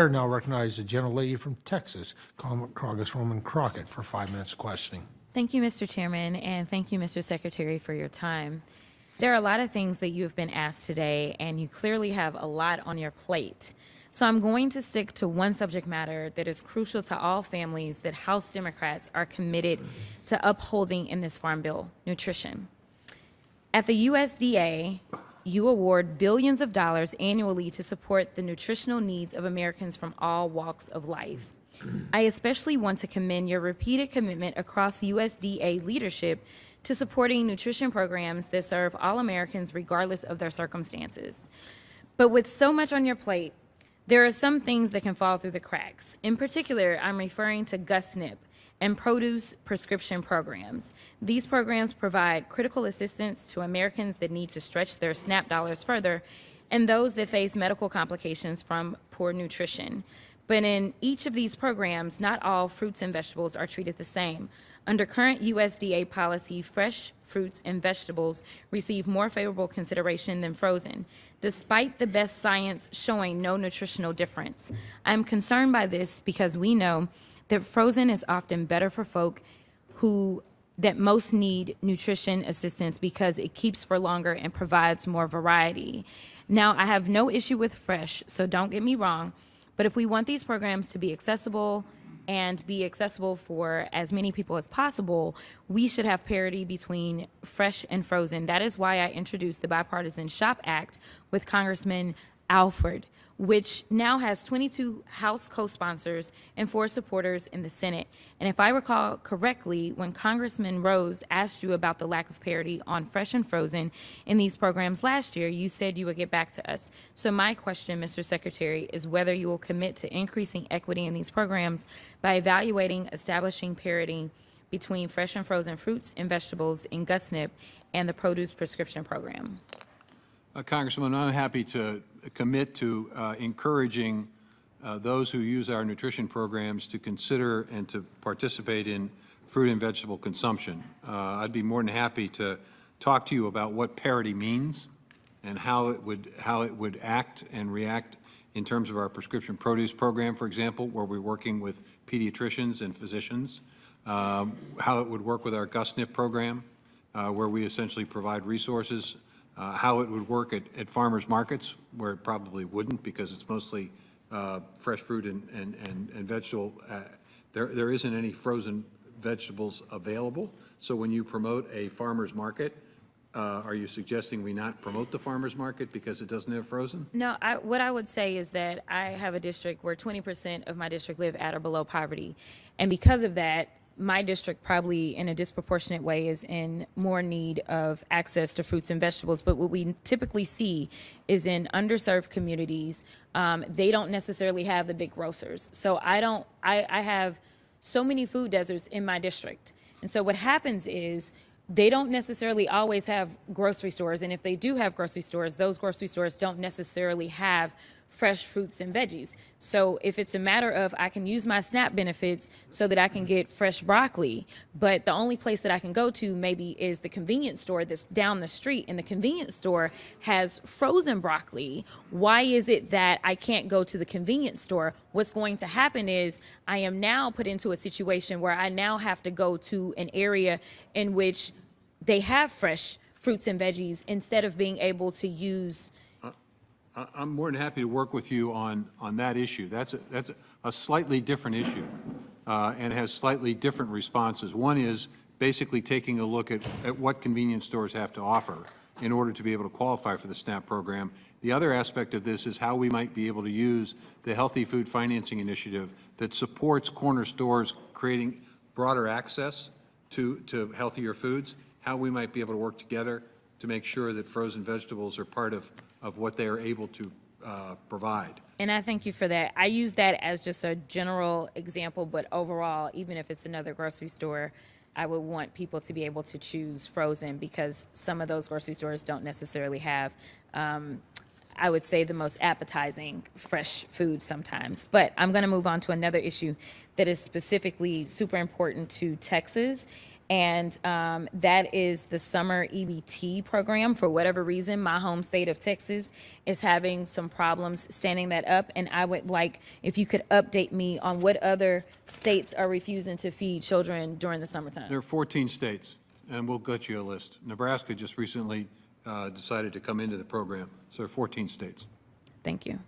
I now recognize the gentlelady from Texas, Congresswoman Crockett, for 5 minutes of questioning. Thank you, Mr. Chairman, and thank you, Mr. Secretary, for your time. There are a lot of things that you have been asked today, and you clearly have a lot on your plate. So I'm going to stick to one subject matter that is crucial to all families that House Democrats are committed to upholding in this Farm Bill: nutrition. At the USDA, you award billions of dollars annually to support the nutritional needs of Americans from all walks of life. I especially want to commend your repeated commitment across USDA leadership to supporting nutrition programs that serve all Americans regardless of their circumstances. But with so much on your plate, there are some things that can fall through the cracks. In particular, I'm referring to GusNIP and produce prescription programs. These programs provide critical assistance to Americans that need to stretch their SNAP dollars further and those that face medical complications from poor nutrition. But in each of these programs, not all fruits and vegetables are treated the same. Under current USDA policy, fresh fruits and vegetables receive more favorable consideration than frozen, despite the best science showing no nutritional difference. I'm concerned by this because we know that frozen is often better for folk that most need nutrition assistance because it keeps for longer and provides more variety. Now, I have no issue with fresh, so don't get me wrong, but if we want these programs to be accessible and be accessible for as many people as possible, we should have parity between fresh and frozen. That is why I introduced the Bipartisan SHOP Act with Congressman Alford, which now has 22 House co-sponsors and 4 supporters in the Senate. And if I recall correctly, when Congressman Rose asked you about the lack of parity on fresh and frozen in these programs last year, you said you would get back to us. So my question, Mr. Secretary, is whether you will commit to increasing equity in these programs by evaluating establishing parity between fresh and frozen fruits and vegetables in GusNIP and the produce prescription program. Congresswoman, I'm happy to commit to encouraging those who use our nutrition programs to consider and to participate in fruit and vegetable consumption. I'd be more than happy to talk to you about what parity means and how it would act and react in terms of our prescription produce program, for example, where we're working with pediatricians and physicians, how it would work with our GusNIP program, where we essentially provide resources, how it would work at farmers markets, where it probably wouldn't because it's mostly fresh fruit and vegetable. There isn't any frozen vegetables available. So when you promote a farmer's market, are you suggesting we not promote the farmer's market because it doesn't have frozen? No, what I would say is that I have a district where 20% of my district live at or below poverty. And because of that, my district probably in a disproportionate way is in more need of access to fruits and vegetables. But what we typically see is in underserved communities, they don't necessarily have the big grocers. So I have so many food deserts in my district. And so what happens is they don't necessarily always have grocery stores. And if they do have grocery stores, those grocery stores don't necessarily have fresh fruits and veggies. So if it's a matter of I can use my SNAP benefits so that I can get fresh broccoli, but the only place that I can go to maybe is the convenience store that's down the street, and the convenience store has frozen broccoli, why is it that I can't go to the convenience store? What's going to happen is I am now put into a situation where I now have to go to an area in which they have fresh fruits and veggies instead of being able to use. I'm more than happy to work with you on that issue. That's a slightly different issue and has slightly different responses. One is basically taking a look at what convenience stores have to offer in order to be able to qualify for the SNAP program. The other aspect of this is how we might be able to use the Healthy Food Financing Initiative that supports corner stores creating broader access to healthier foods, how we might be able to work together to make sure that frozen vegetables are part of what they are able to provide. And I thank you for that. I use that as just a general example, but overall, even if it's another grocery store, I would want people to be able to choose frozen because some of those grocery stores don't necessarily have, I would say, the most appetizing fresh food sometimes. But I'm going to move on to another issue that is specifically super important to Texas, And that is the summer EBT program. For whatever reason, my home state of Texas is having some problems standing that up. And I would like if you could update me on what other states are refusing to feed children during the summertime. There are 14 states, and we'll get you a list. Nebraska just recently decided to come into the program, so there are 14 states. Thank you.